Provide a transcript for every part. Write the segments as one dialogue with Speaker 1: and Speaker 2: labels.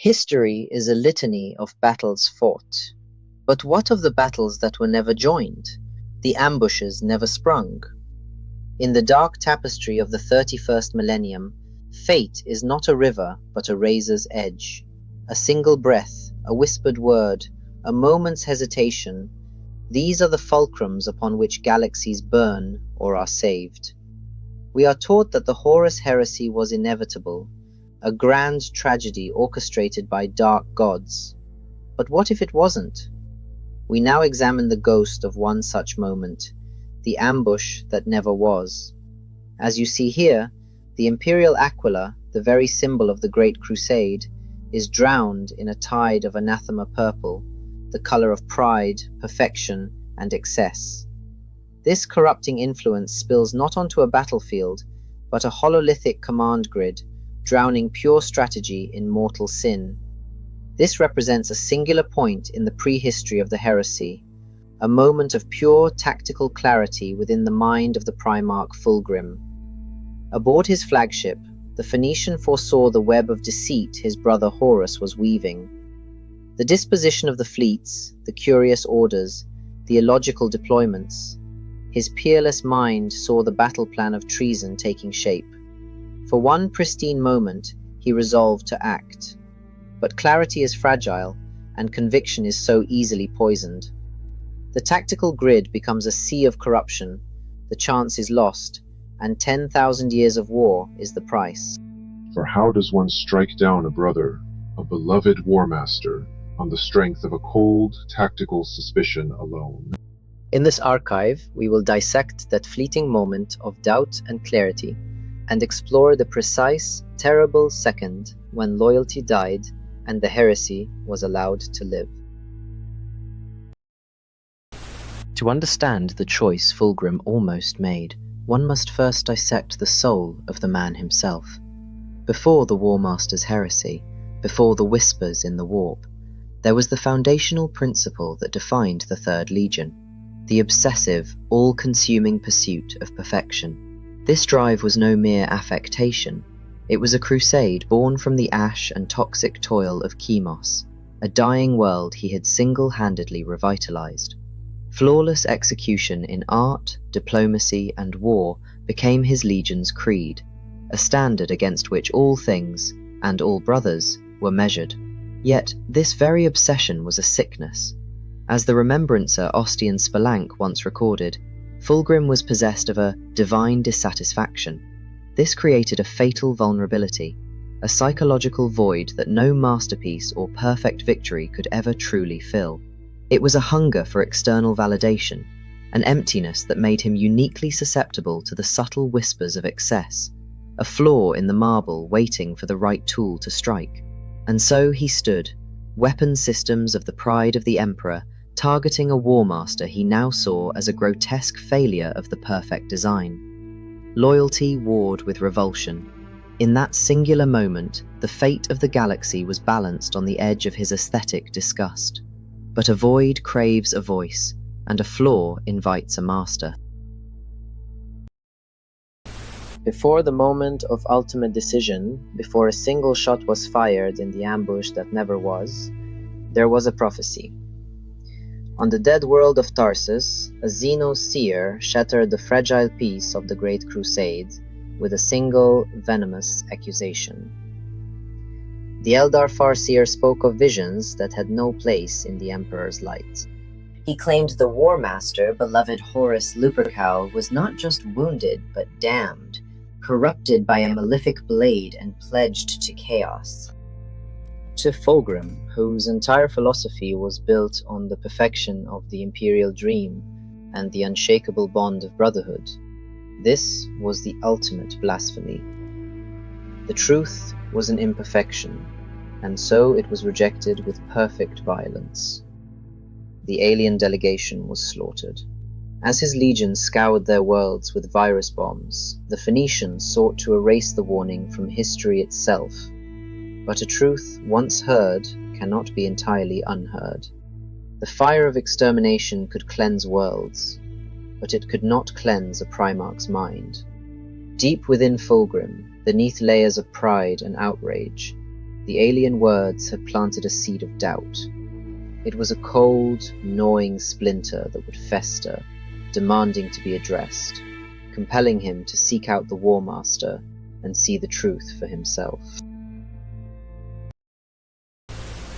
Speaker 1: History is a litany of battles fought. But what of the battles that were never joined? The ambushes never sprung? In the dark tapestry of the 31st millennium, fate is not a river but a razor's edge. A single breath, a whispered word, a moment's hesitation, these are the fulcrums upon which galaxies burn or are saved. We are taught that the Horus heresy was inevitable, a grand tragedy orchestrated by dark gods. But what if it wasn't? We now examine the ghost of one such moment, the ambush that never was. As you see here, the Imperial Aquila, the very symbol of the Great Crusade, is drowned in a tide of anathema purple, the color of pride, perfection, and excess. This corrupting influence spills not onto a battlefield, but a hololithic command grid, drowning pure strategy in mortal sin. This represents a singular point in the prehistory of the heresy, a moment of pure tactical clarity within the mind of the Primarch Fulgrim. Aboard his flagship, the Phoenician foresaw the web of deceit his brother Horus was weaving. The disposition of the fleets, the curious orders, the illogical deployments. His peerless mind saw the battle plan of treason taking shape. For one pristine moment, he resolved to act. But clarity is fragile, and conviction is so easily poisoned. The tactical grid becomes a sea of corruption, the chance is lost, and 10,000 years of war is the price.
Speaker 2: For how does one strike down a brother, a beloved Warmaster, on the strength of a cold, tactical suspicion alone?
Speaker 1: In this archive, we will dissect that fleeting moment of doubt and clarity, and explore the precise, terrible second when loyalty died and the heresy was allowed to live. To understand the choice Fulgrim almost made, one must first dissect the soul of the man himself. Before the Warmaster's heresy, before the whispers in the warp, there was the foundational principle that defined the Third Legion, the obsessive, all-consuming pursuit of perfection. This drive was no mere affectation. It was a crusade born from the ash and toxic toil of Chemos, a dying world he had single-handedly revitalized. Flawless execution in art, diplomacy, and war became his legion's creed, a standard against which all things, and all brothers, were measured. Yet this very obsession was a sickness. As the remembrancer Ostian Spelunc once recorded, Fulgrim was possessed of a divine dissatisfaction. This created a fatal vulnerability, a psychological void that no masterpiece or perfect victory could ever truly fill. It was a hunger for external validation, an emptiness that made him uniquely susceptible to the subtle whispers of excess, a flaw in the marble waiting for the right tool to strike. And so he stood, weapon systems of the pride of the Emperor, targeting a Warmaster he now saw as a grotesque failure of the perfect design. Loyalty warred with revulsion. In that singular moment, the fate of the galaxy was balanced on the edge of his aesthetic disgust. But a void craves a voice, and a flaw invites a master. Before the moment of ultimate decision, before a single shot was fired in the ambush that never was, there was a prophecy. On the dead world of Tarsus, a Xenos seer shattered the fragile peace of the Great Crusade with a single venomous accusation. The Eldar Farseer spoke of visions that had no place in the Emperor's light. He claimed the Warmaster, beloved Horus Lupercal, was not just wounded but damned, corrupted by a malefic blade and pledged to chaos. To Fulgrim, whose entire philosophy was built on the perfection of the imperial dream and the unshakable bond of brotherhood, this was the ultimate blasphemy. The truth was an imperfection, and so it was rejected with perfect violence. The alien delegation was slaughtered. As his legions scoured their worlds with virus bombs, the Phoenicians sought to erase the warning from history itself. But a truth once heard cannot be entirely unheard. The fire of extermination could cleanse worlds, but it could not cleanse a Primarch's mind. Deep within Fulgrim, beneath layers of pride and outrage, The alien words had planted a seed of doubt. It was a cold, gnawing splinter that would fester, demanding to be addressed, compelling him to seek out the Warmaster and see the truth for himself.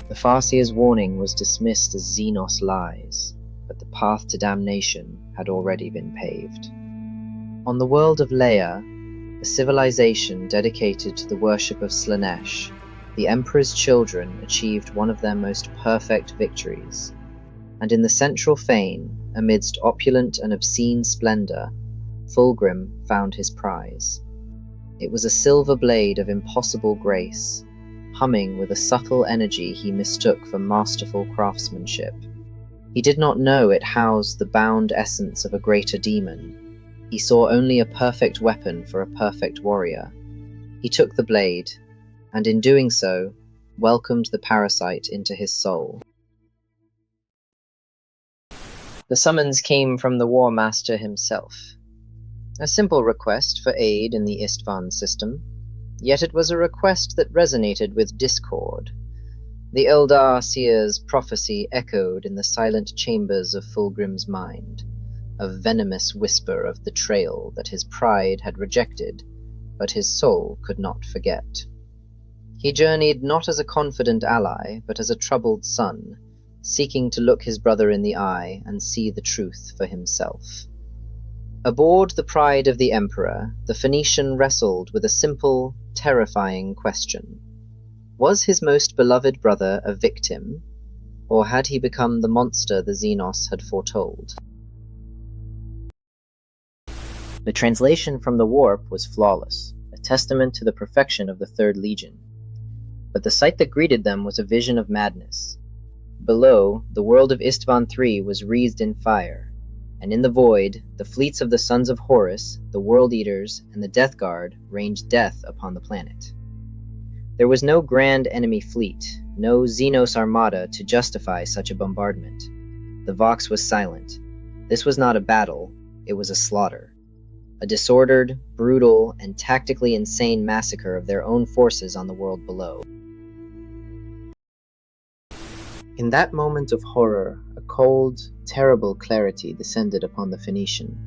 Speaker 1: The Farseer's warning was dismissed as Xenos lies, but the path to damnation had already been paved. On the world of Laer, a civilization dedicated to the worship of Slaanesh, the Emperor's children achieved one of their most perfect victories, and in the central fane, amidst opulent and obscene splendor, Fulgrim found his prize. It was a silver blade of impossible grace, humming with a subtle energy he mistook for masterful craftsmanship. He did not know it housed the bound essence of a greater demon. He saw only a perfect weapon for a perfect warrior. He took the blade, and in doing so, welcomed the parasite into his soul. The summons came from the Warmaster himself. A simple request for aid in the Isstvan system, yet it was a request that resonated with discord. The Eldar Seer's prophecy echoed in the silent chambers of Fulgrim's mind, a venomous whisper of betrayal that his pride had rejected, but his soul could not forget. He journeyed not as a confident ally, but as a troubled son, seeking to look his brother in the eye and see the truth for himself. Aboard the Pride of the Emperor, the Phoenician wrestled with a simple, terrifying question. Was his most beloved brother a victim, or had he become the monster the Xenos had foretold? The translation from the warp was flawless, a testament to the perfection of the Third Legion. But the sight that greeted them was a vision of madness. Below, the world of Isstvan III was wreathed in fire, and in the void, the fleets of the sons of Horus, the World Eaters, and the Death Guard rained death upon the planet. There was no grand enemy fleet, no Xenos armada to justify such a bombardment. The Vox was silent. This was not a battle, it was a slaughter. A disordered, brutal, and tactically insane massacre of their own forces on the world below. In that moment of horror, a cold, terrible clarity descended upon the Phoenician.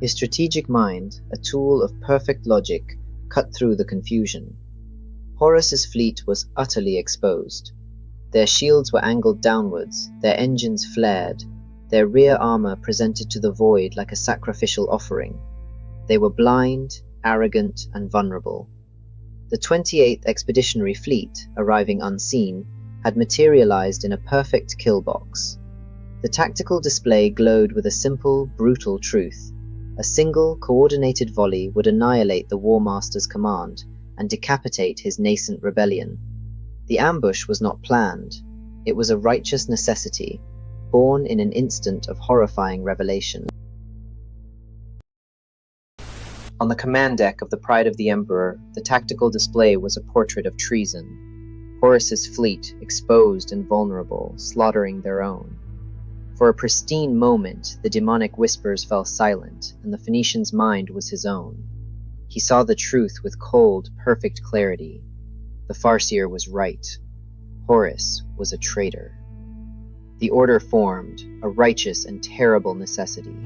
Speaker 1: His strategic mind, a tool of perfect logic, cut through the confusion. Horus's fleet was utterly exposed. Their shields were angled downwards, their engines flared, their rear armor presented to the void like a sacrificial offering. They were blind, arrogant, and vulnerable. The 28th Expeditionary Fleet, arriving unseen, had materialized in a perfect kill box. The tactical display glowed with a simple, brutal truth. A single, coordinated volley would annihilate the Warmaster's command and decapitate his nascent rebellion. The ambush was not planned. It was a righteous necessity, born in an instant of horrifying revelation. On the command deck of the Pride of the Emperor, the tactical display was a portrait of treason. Horus's fleet, exposed and vulnerable, slaughtering their own. For a pristine moment, the demonic whispers fell silent, and the Phoenician's mind was his own. He saw the truth with cold, perfect clarity. The Farseer was right. Horus was a traitor. The order formed, a righteous and terrible necessity.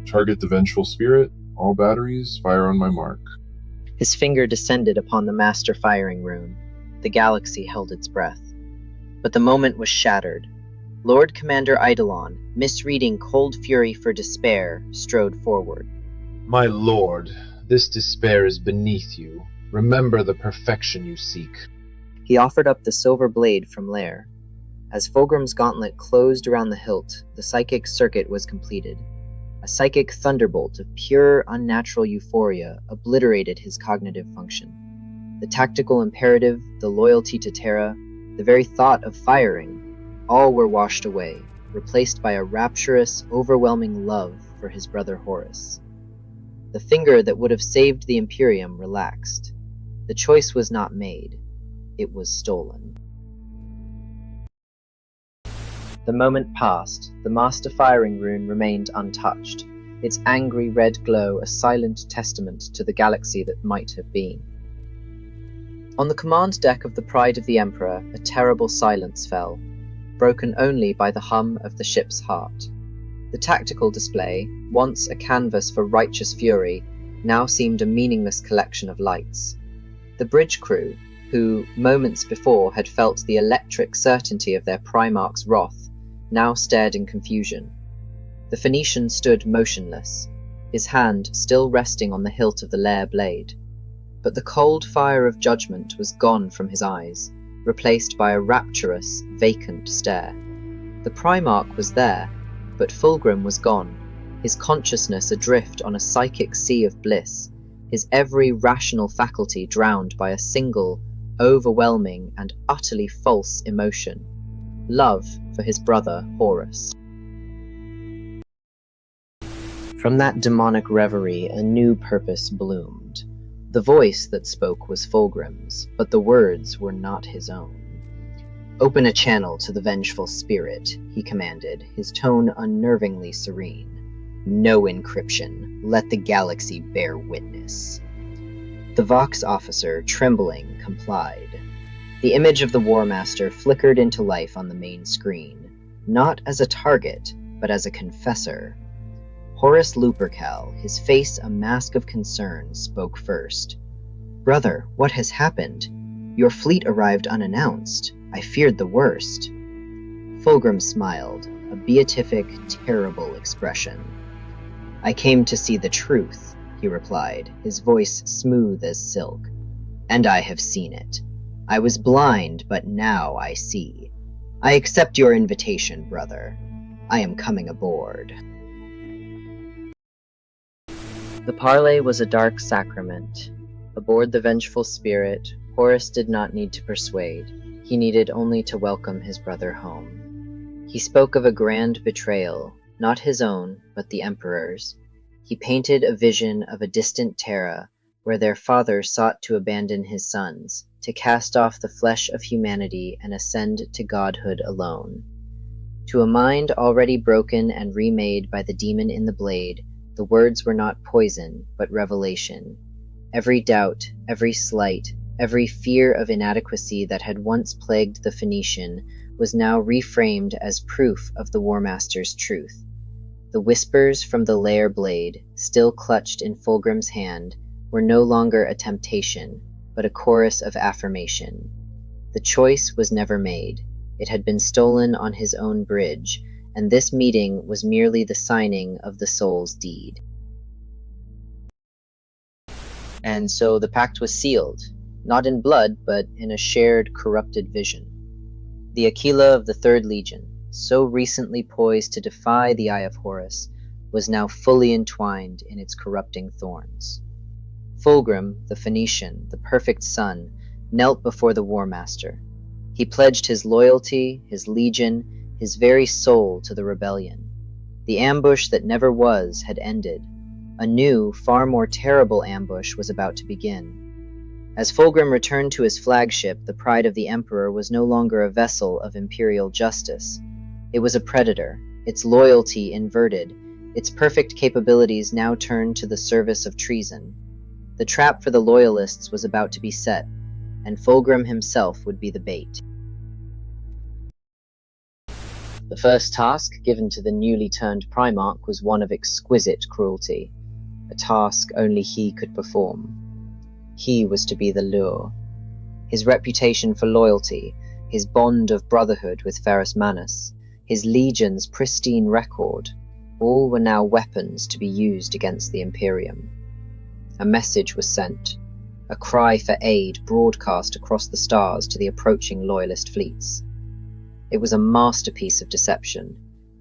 Speaker 2: Target the Vengeful Spirit. All batteries, fire on my mark.
Speaker 1: His finger descended upon the master firing rune. The galaxy held its breath. But the moment was shattered. Lord Commander Eidolon, misreading cold fury for despair, strode forward.
Speaker 3: My lord, this despair is beneath you. Remember the perfection you seek.
Speaker 1: He offered up the silver blade from Laer. As Fulgrim's gauntlet closed around the hilt, the psychic circuit was completed. A psychic thunderbolt of pure, unnatural euphoria obliterated his cognitive function. The tactical imperative, the loyalty to Terra, the very thought of firing, all were washed away, replaced by a rapturous, overwhelming love for his brother Horus. The finger that would have saved the Imperium relaxed. The choice was not made. It was stolen. The moment passed. The master firing rune remained untouched, its angry red glow a silent testament to the galaxy that might have been. On the command deck of the Pride of the Emperor, a terrible silence fell, broken only by the hum of the ship's heart. The tactical display, once a canvas for righteous fury, now seemed a meaningless collection of lights. The bridge crew, who, moments before, had felt the electric certainty of their Primarch's wrath, now stared in confusion. The Phoenician stood motionless, his hand still resting on the hilt of the Laer blade. But the cold fire of judgment was gone from his eyes, replaced by a rapturous, vacant stare. The Primarch was there, but Fulgrim was gone, his consciousness adrift on a psychic sea of bliss, his every rational faculty drowned by a single, overwhelming and utterly false emotion: love for his brother Horus. From that demonic reverie a new purpose bloomed. The voice that spoke was Fulgrim's, but the words were not his own. "Open a channel to the Vengeful Spirit," he commanded, his tone unnervingly serene. "No encryption. Let the galaxy bear witness." The Vox officer, trembling, complied. The image of the Warmaster flickered into life on the main screen, not as a target, but as a confessor. Horus Lupercal, his face a mask of concern, spoke first. "Brother, what has happened? Your fleet arrived unannounced. I feared the worst." Fulgrim smiled, a beatific, terrible expression. "I came to see the truth," he replied, his voice smooth as silk. "And I have seen it. I was blind, but now I see. I accept your invitation, brother. I am coming aboard." The parley was a Dark Sacrament. Aboard the Vengeful Spirit, Horus did not need to persuade. He needed only to welcome his brother home. He spoke of a grand betrayal, not his own, but the Emperor's. He painted a vision of a distant Terra, where their father sought to abandon his sons, to cast off the flesh of humanity and ascend to godhood alone. To a mind already broken and remade by the demon in the blade, the words were not poison, but revelation. Every doubt, every slight, every fear of inadequacy that had once plagued the Phoenician was now reframed as proof of the Warmaster's truth. The whispers from the Laer blade, still clutched in Fulgrim's hand, were no longer a temptation, but a chorus of affirmation. The choice was never made. It had been stolen on his own bridge, and this meeting was merely the signing of the soul's deed. And so the pact was sealed, not in blood, but in a shared, corrupted vision. The Aquila of the Third Legion, so recently poised to defy the eye of Horus, was now fully entwined in its corrupting thorns. Fulgrim, the Phoenician, the perfect son, knelt before the Warmaster. He pledged his loyalty, his legion, his very soul to the rebellion. The ambush that never was had ended. A new, far more terrible ambush was about to begin. As Fulgrim returned to his flagship, the Pride of the Emperor was no longer a vessel of imperial justice. It was a predator, its loyalty inverted, its perfect capabilities now turned to the service of treason. The trap for the loyalists was about to be set, and Fulgrim himself would be the bait. The first task given to the newly turned Primarch was one of exquisite cruelty, a task only he could perform. He was to be the lure. His reputation for loyalty, his bond of brotherhood with Ferrus Manus, his legion's pristine record, all were now weapons to be used against the Imperium. A message was sent, a cry for aid broadcast across the stars to the approaching loyalist fleets. It was a masterpiece of deception,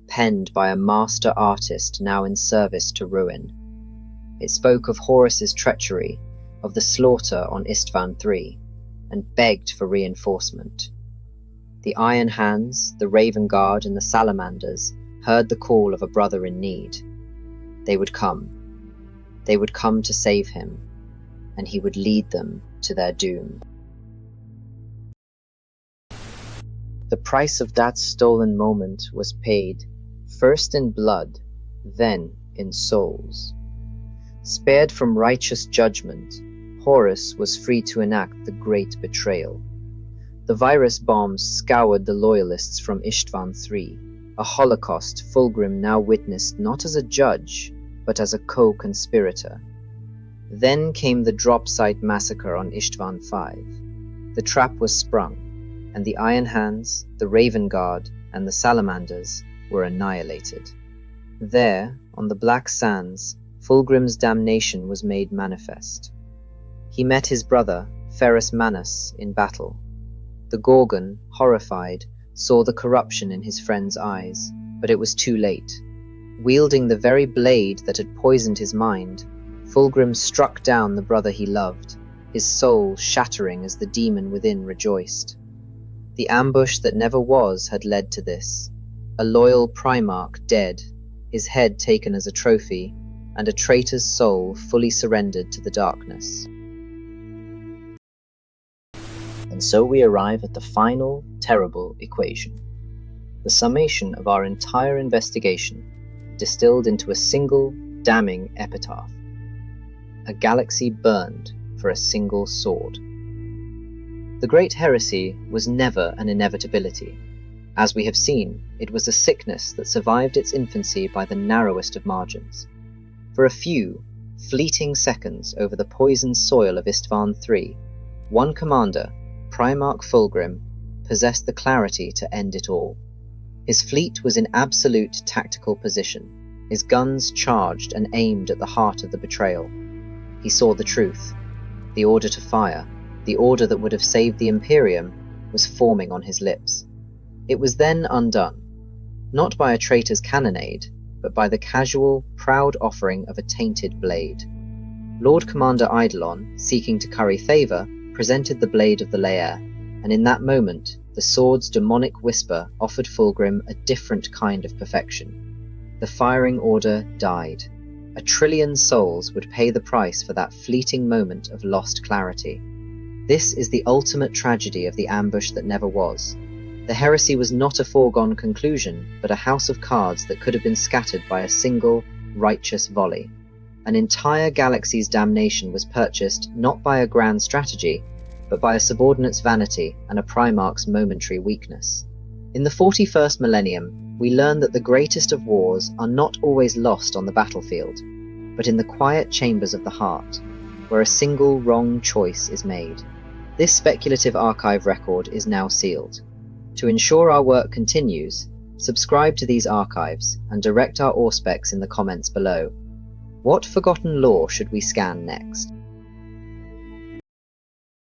Speaker 1: penned by a master artist now in service to ruin. It spoke of Horus's treachery, of the slaughter on Isstvan III, and begged for reinforcement. The Iron Hands, the Raven Guard, and the Salamanders heard the call of a brother in need. They would come. They would come to save him, and he would lead them to their doom. The price of that stolen moment was paid, first in blood, then in souls. Spared from righteous judgment, Horus was free to enact the Great Betrayal. The virus bombs scoured the loyalists from Isstvan III, a holocaust Fulgrim now witnessed not as a judge, but as a co-conspirator. Then came the drop site massacre on Isstvan V. The trap was sprung, and the Iron Hands, the Raven Guard, and the Salamanders were annihilated. There, on the Black Sands, Fulgrim's damnation was made manifest. He met his brother, Ferrus Manus, in battle. The Gorgon, horrified, saw the corruption in his friend's eyes, but it was too late. Wielding the very blade that had poisoned his mind, Fulgrim struck down the brother he loved, his soul shattering as the demon within rejoiced. The ambush that never was had led to this. A loyal Primarch dead, his head taken as a trophy, and a traitor's soul fully surrendered to the darkness. And so we arrive at the final, terrible equation. The summation of our entire investigation, distilled into a single, damning epitaph. A galaxy burned for a single sword. The Great Heresy was never an inevitability. As we have seen, it was a sickness that survived its infancy by the narrowest of margins. For a few, fleeting seconds over the poisoned soil of Isstvan III, one commander, Primarch Fulgrim, possessed the clarity to end it all. His fleet was in absolute tactical position, his guns charged and aimed at the heart of the betrayal. He saw the truth. The order to fire, the order that would have saved the Imperium, was forming on his lips. It was then undone, not by a traitor's cannonade, but by the casual, proud offering of a tainted blade. Lord Commander Eidolon, seeking to curry favour, presented the blade of the Laer, and in that moment, the sword's demonic whisper offered Fulgrim a different kind of perfection. The firing order died. 1 trillion souls would pay the price for that fleeting moment of lost clarity. This is the ultimate tragedy of the ambush that never was. The heresy was not a foregone conclusion, but a house of cards that could have been scattered by a single, righteous volley. An entire galaxy's damnation was purchased not by a grand strategy, but by a subordinate's vanity and a Primarch's momentary weakness. In the 41st Millennium, we learn that the greatest of wars are not always lost on the battlefield, but in the quiet chambers of the heart, where a single wrong choice is made. This speculative archive record is now sealed. To ensure our work continues, subscribe to these archives and direct our auspecs in the comments below. What forgotten lore should we scan next?